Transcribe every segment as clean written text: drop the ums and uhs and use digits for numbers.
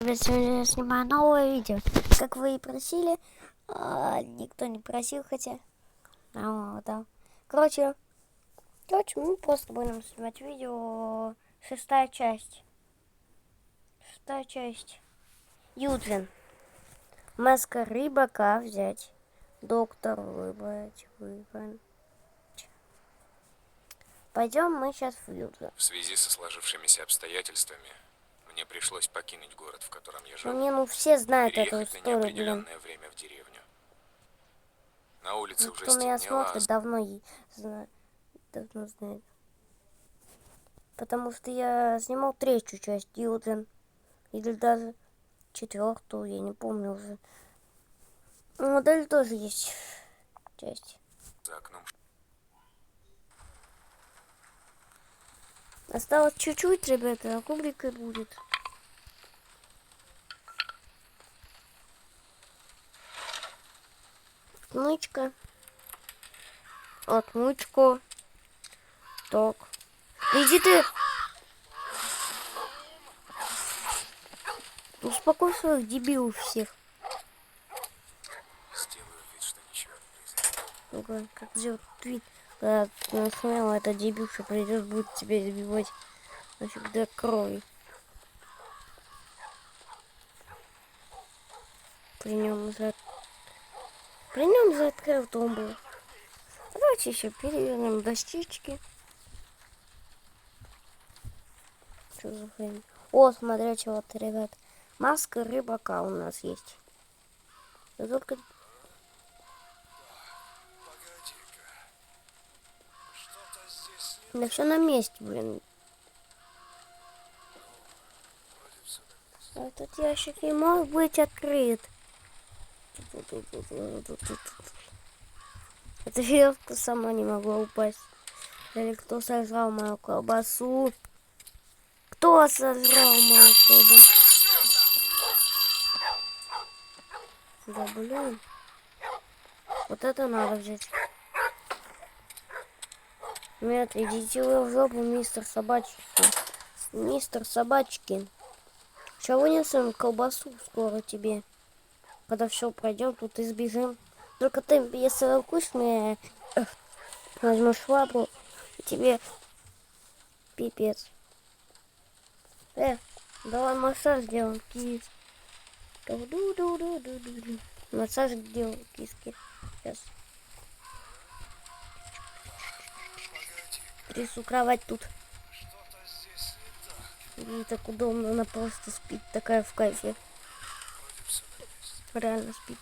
Сегодня я снимаю новое видео, как вы и просили. Никто не просил, хотя. Да. Короче, мы просто будем снимать видео. Шестая часть. Юджин. Маска рыбака взять. Доктор выбрать. Пойдем мы сейчас в Юджин. В связи со сложившимися обстоятельствами мне пришлось покинуть город, в котором я жил, Все знают эту переехать на историю, неопределенное время в деревню. На улице уже Кто меня стемнело, смотрит, давно знает. Потому что я снимал третью часть Юджин. Или даже четвертую, я не помню уже. У модели тоже есть часть. за окном Осталось чуть-чуть, ребята, а кубрика будет. Отмычка. Отмычку. Так. Иди ты. Успокой своих дебилов всех. сделаю вид, что ничего не произошло. Ну-ка, как сделать вид, когда смотрел, это дебилша придет, будет тебя избивать нафиг до крови. При нем закрыл тумбу. Давайте еще перевернем дощечки. Что за хрень? О, смотрите, вот, ребят. Маска рыбака у нас есть. Да только... Да все на месте, блин. Этот ящик не мог быть открыт. Эта веревка сама не могла упасть. Или кто сожрал мою колбасу? Кто сожрал мою колбасу? Да блин. Вот это надо взять. Нет, идите вы в жопу, мистер Собачкин. Мистер Собачкин. Сейчас вынесем колбасу скоро тебе. Когда все пройдем, тут избежим. Только ты, если вкусная, возьмешь швабру, и тебе пипец. Давай массаж сделаем, кис. Массаж делаем, киски. Сейчас. Трясу кровать тут. И так удобно, она просто спит, такая в кайфе. Реально спит.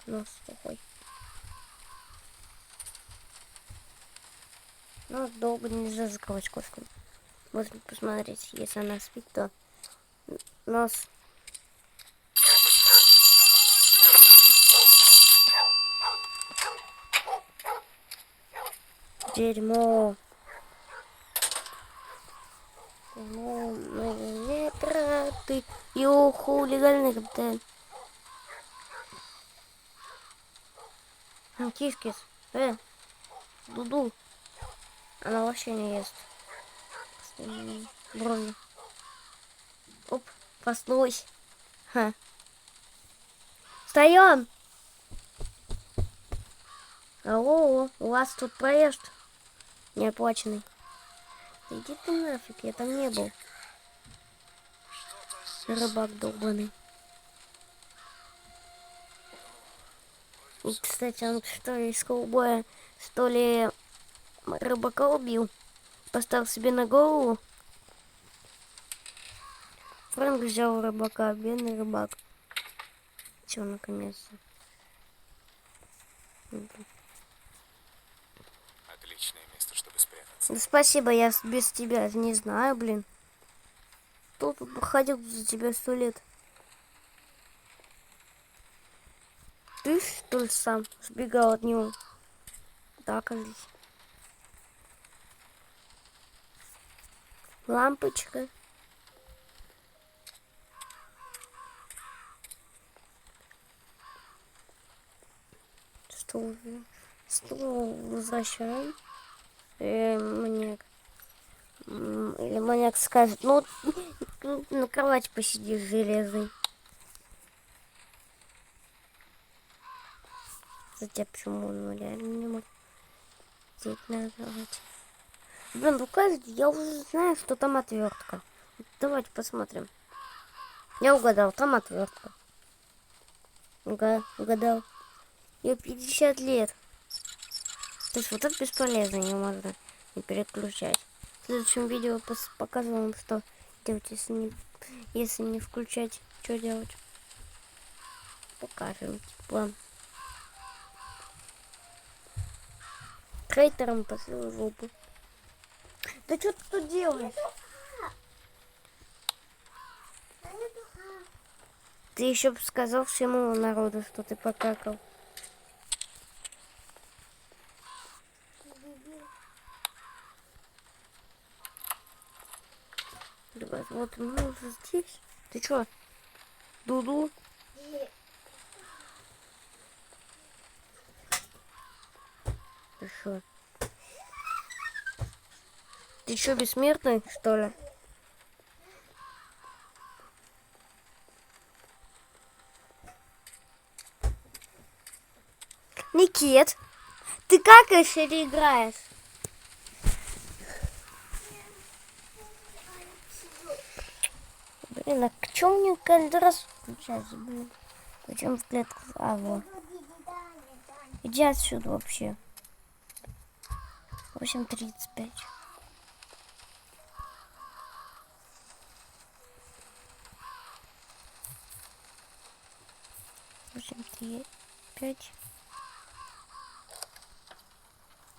Нос такой. Ну, долго нельзя закрывать кошку. Можно посмотреть, если она спит, то нос. Дерьмо. Метра ты. Юху, легальный капитан. Кис-кис. Дуду. Она вообще не ест. Брови. Оп, проснулась. Ха. Встаем! Алло, у вас тут проезд неоплаченный. Да иди ты нафиг, я там не был. Рыбак долбаный. И, кстати, он что ли из ковбоя, что ли рыбака убил? Поставил себе на голову. Фрэнк взял рыбака, бедный рыбак. Все, наконец-то. Отличное место, чтобы спрятаться. Да спасибо, я без тебя не знаю, блин. Кто тут ходил за тебя 100 лет? Ты что ли сам сбегал от него? Так, здесь. Лампочка. Стул возвращаем. Маньяк. Или маньяк скажет, ну, тут на кровати посидишь железной. Хотя почему он реально не может сидеть на кровати? Блин, ну я уже знаю, что там отвертка. Давайте посмотрим. Я угадал, там отвертка. Угадал. Ей 50 лет. То есть вот это бесполезно, ее можно не переключать. В следующем видео покажу вам, что делать, если не включать, что делать. Покажем, типа. Трейтером посыл жопу. Да что ты тут делаешь? Ты еще бы сказал всему народу, что ты покакал. Ребят, вот мы уже здесь. Ты что, Дуду? Ты что? Ты что, бессмертный, что ли? Никит, ты какаешь или играешь? Блин, а к чему мне каждый раз включать, блин? Зачем в клетку? А, вот. Иди отсюда вообще. 8:35. Пять.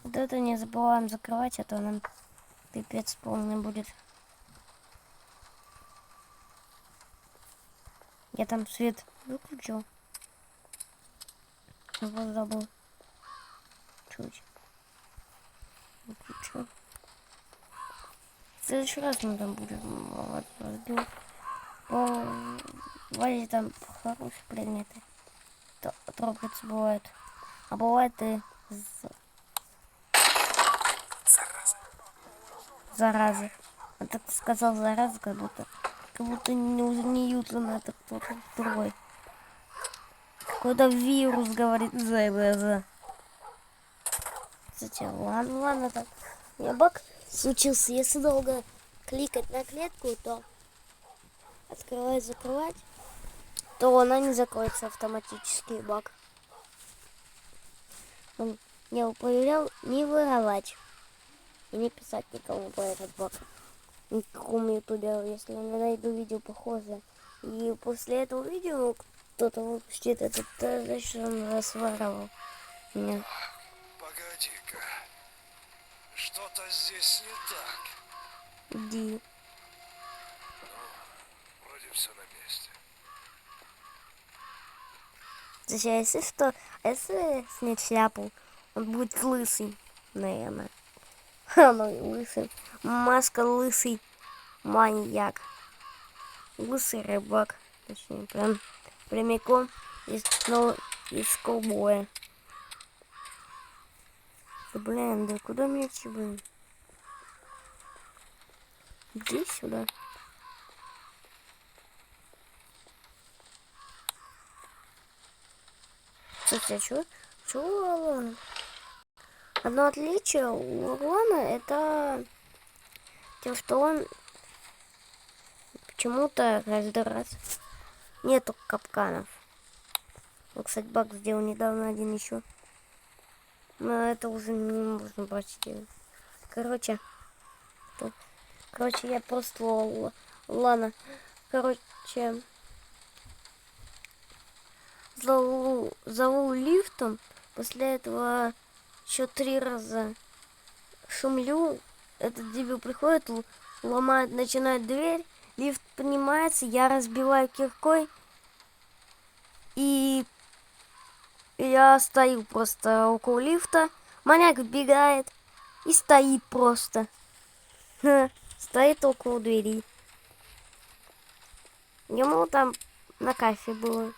Вот это не забываем закрывать, а то нам пипец полный будет. Я там свет выключил. Вот забыл. Чуть. Выключил. В следующий раз мы там будем разбил. Валя там хорошие предметы. Трогаться бывает. А бывает и зараза. А так сказал зараза, как будто не Ньютон, это кто-то другой. Какой-то вирус говорит зараза. Кстати, ладно так. У меня баг случился. Если долго кликать на клетку, то закрывать, то она не закроется автоматически. Баг. Он не появлял не воровать и не писать никому про этот баг. Никакому ютубе, если я не найду видео похожее. И после этого видео кто-то выпустит этот, значит он расворовал меня. Погоди-ка, что-то здесь не так. Иди. Вроде все на месте. Зачем, если что, если снять шляпу, он будет лысый, наверное. Ну и лысый. Маска лысый маньяк. Лысый рыбак. Точнее, прям прямиком из ковбоя. Да блин, да куда мне идти, блин? Иди сюда. Кстати, а чего? Одно отличие у Орлана это тем, что он почему-то каждый раз нету капканов. Вот, кстати, баг сделал недавно один еще. Но это уже не можно почти. Короче, я просто ладно. Короче, зову лифтом. После этого еще 3 раза шумлю. Этот дебил приходит, ломает, начинает дверь. Лифт поднимается, я разбиваю киркой. И я стою просто около лифта. Маньяк бегает и стоит просто. Стоит около двери. Ему там на кафе было.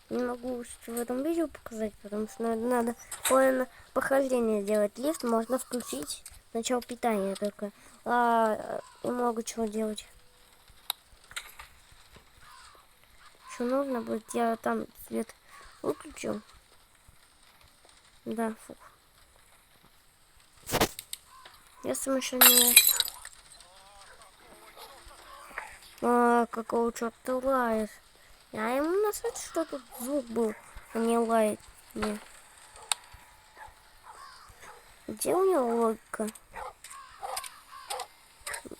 Не могу в этом видео показать, потому что надо полное похождение делать. Лифт можно включить начало питания только. И много чего делать. что нужно будет. Я там свет выключил. Да, фух. Если мы еще не... Какого черта ты лаешь? Я ему насрать, что тут звук был, а не лает мне. Где у него логика?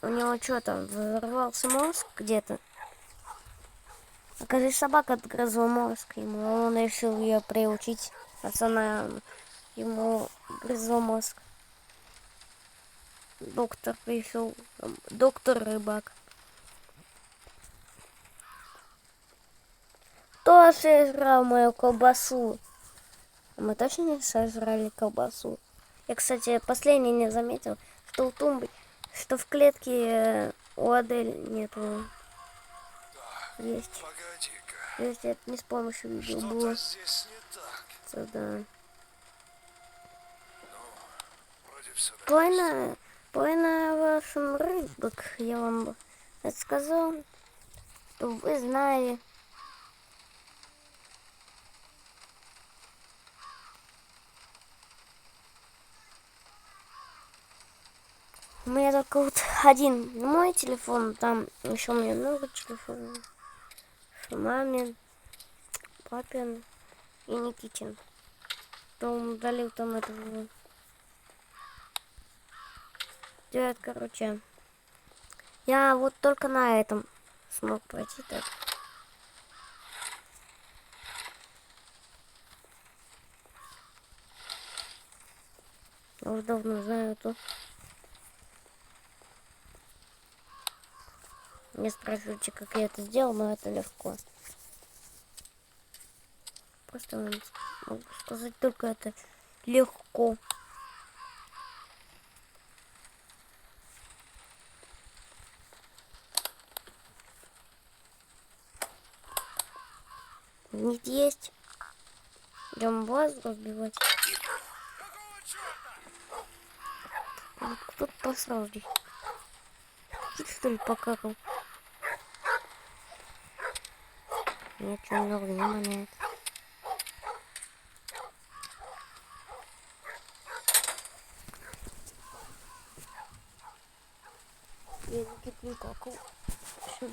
У него что там, взорвался мозг где-то? Окажись, собака отгрызла мозг ему, а он решил ее приучить, она ему грызла мозг. Доктор пришел, доктор рыбак. Кто сожрал мою колбасу? Мы точно не сожрали колбасу. Я, кстати, последний не заметил, что у тумбы, что в клетке у Адель нету. Есть. Погоди-ка. Если это не с помощью видео было. Что-то здесь не так. То да. Вроде все на месте. Половина вашим рыбок, я вам рассказал, что вы знали. У меня только вот один мой телефон, там еще у меня много телефонов. Мамин, папин и Никитин. То он удалил там этого. Делает, короче. Я вот только на этом смог пройти так. Я уже давно знаю эту. Не спрашивайте, как я это сделал, но это легко. Просто вам могу сказать только это легко. Нет, есть. Идем вас разбивать. Кто-то посрал здесь. Кит, что ли, покакал? Нет, что не много внимания. Я Кит не какал. Что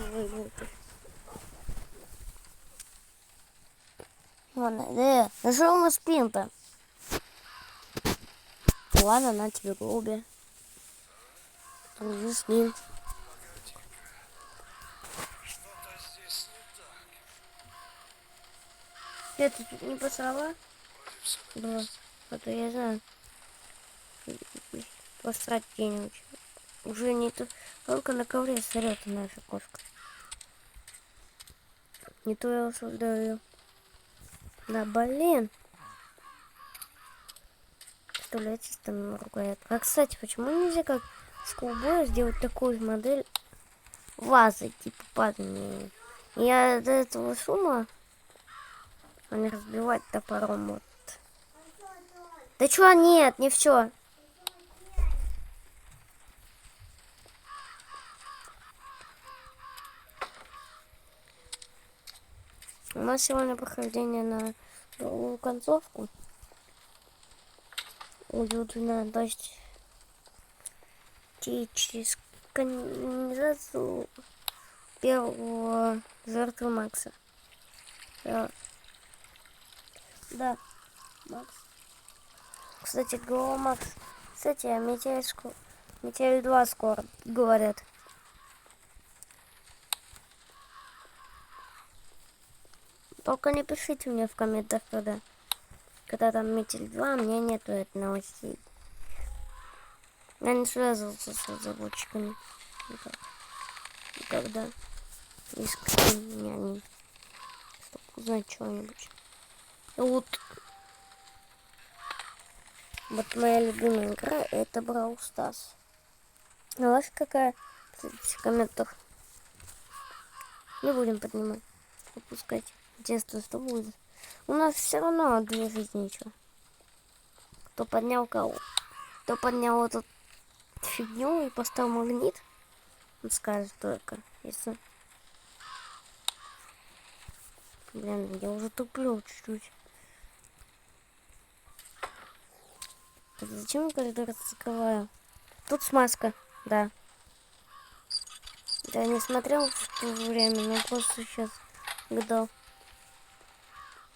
за... Ладно, ну что мы спим-то? Ладно, на тебе голуби. Дружи с ним. Что-то здесь не так. Я тут не посрала? Вроде все на Да. месте. А то я знаю. Посрать где-нибудь. Уже не только на ковре сорет наша кошка. Не то я осуждаю. Да, блин. Представляете, там ругает. А, кстати, почему нельзя как с ковбоя сделать такую модель вазы, типа падания? Я до этого шума, а не разбивать топором вот. Да чё, нет, не все. У нас сегодня прохождение на другую концовку. Уютно, то есть через канализацию первого жертвы Макса. Да, Макс. Кстати, говорю, Макс. Кстати, Метель 2 скоро, говорят. Только не пишите мне в комментах, когда там Метель 2, мне нету этой новостей. Я не связывался с разработчиками. Никогда. Искренне меня не... Чтобы узнать что-нибудь. Вот моя любимая игра — это Brawl Stars. А ваша какая? Пишите в комментах. Не будем поднимать. Выпускать. Интересно, что будет. У нас все равно 2 жизни ничего. Кто поднял кого? Кто поднял эту фигню и поставил магнит, он скажет только, если Блин, я уже туплю чуть-чуть. Зачем я каждый раз закрываю? Тут смазка, да. Я не смотрел в то время, но просто сейчас гадал.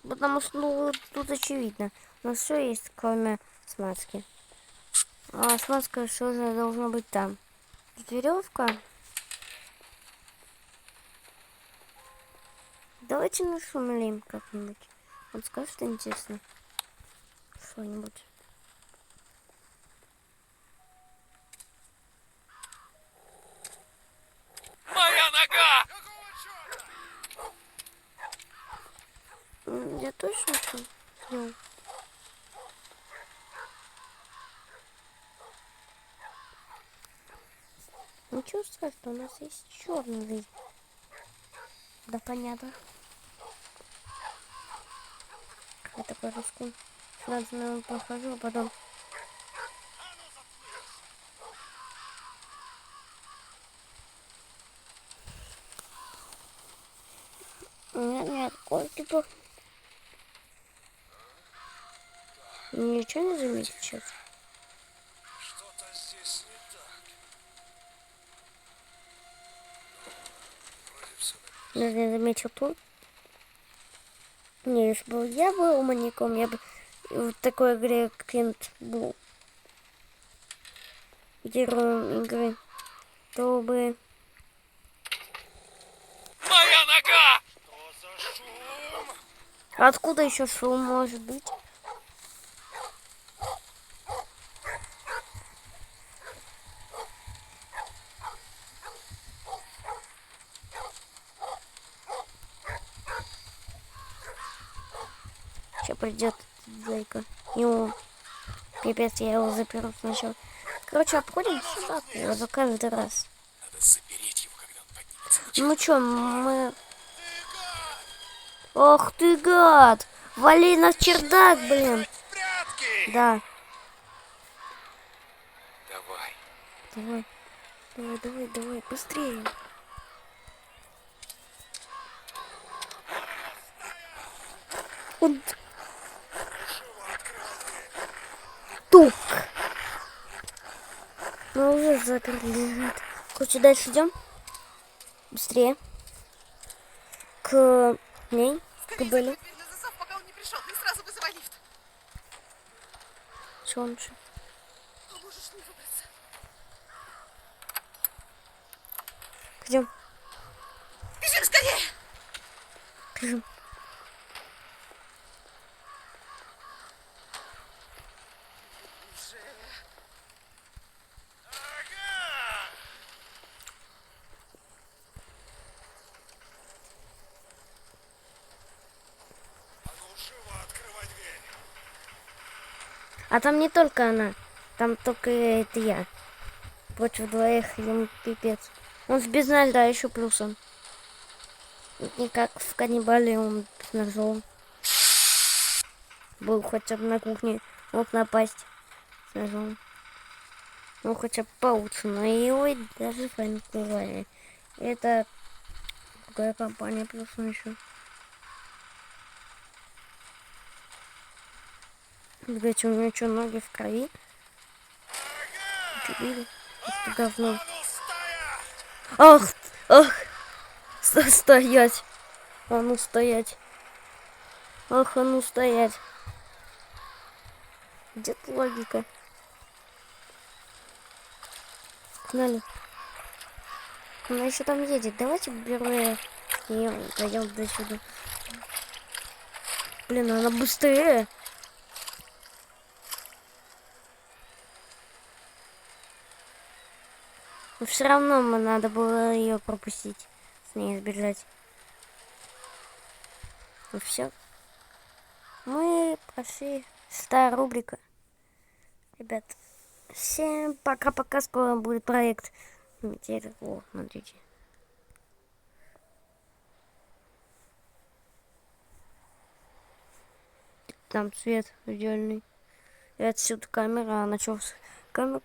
Потому что, ну, тут очевидно. У нас все есть, кроме смазки. А смазка все же должно быть там. Тут веревка. Давайте нашумлим как-нибудь. Вот скажешь, что интересно. Что-нибудь. Моя нога! Какого черта? Я точно что сделал? Ничего страшного, у нас есть черный. Да понятно. Я такой русский. 15 минут прохожу, а потом... Нет, такой типа... Ничего не заметил сейчас. Что-то здесь не так. Вроде все на месте. Не заметил тут. Не, если бы я был маньяком, я бы в такой игре каким-то был героем игры, то бы... Моя нога! Что за шум? Откуда еще шум может быть? Сейчас придет зайка. Ему пипец, я его заперу сначала. Короче, обходим собаку за каждый раз. Надо запереть его, когда он поднимется. Ну чё, мы... Ох ты гад! Вали на чердак, блин! Прятки! Да, Давай. давай. Давай, быстрее. Он тук. Ну уже заперли лежит. Короче, дальше идем. Быстрее. К ней. К Белле. Дверь на засов, пока он не пришел, и сразу вызывай лифт. Что он еще? Поможешь мне выбраться. Идем. Бежим скорее! Бежим. Уже. Ага! А ну живо открывай дверь. А там не только она. Там только это я. Против двоих ему пипец. Он с без льда еще плюсом. Не как в каннибале он с ножом. Был хотя бы на кухне. Мог напасть с ножом. Ну хотя бы получше. Но его и даже файн открывали. Это другая компания плюсом еще. Блять, у него что, ноги в крови? Дебил. Это говно. А ну стоять! Ах, ах, стоять. А ну стоять. Ах, а ну стоять. Где тут логика? Погнали. Она еще там едет. Давайте первые ее пойдем до сюда. Блин, она быстрее. Но все равно надо было ее пропустить. С ней сбежать. Ну все. Мы прошли. 100 рубрика. Ребят, всем пока-пока. Скоро будет проект. Теперь, о, смотрите. Там цвет идеальный. И отсюда камера. А на чё камера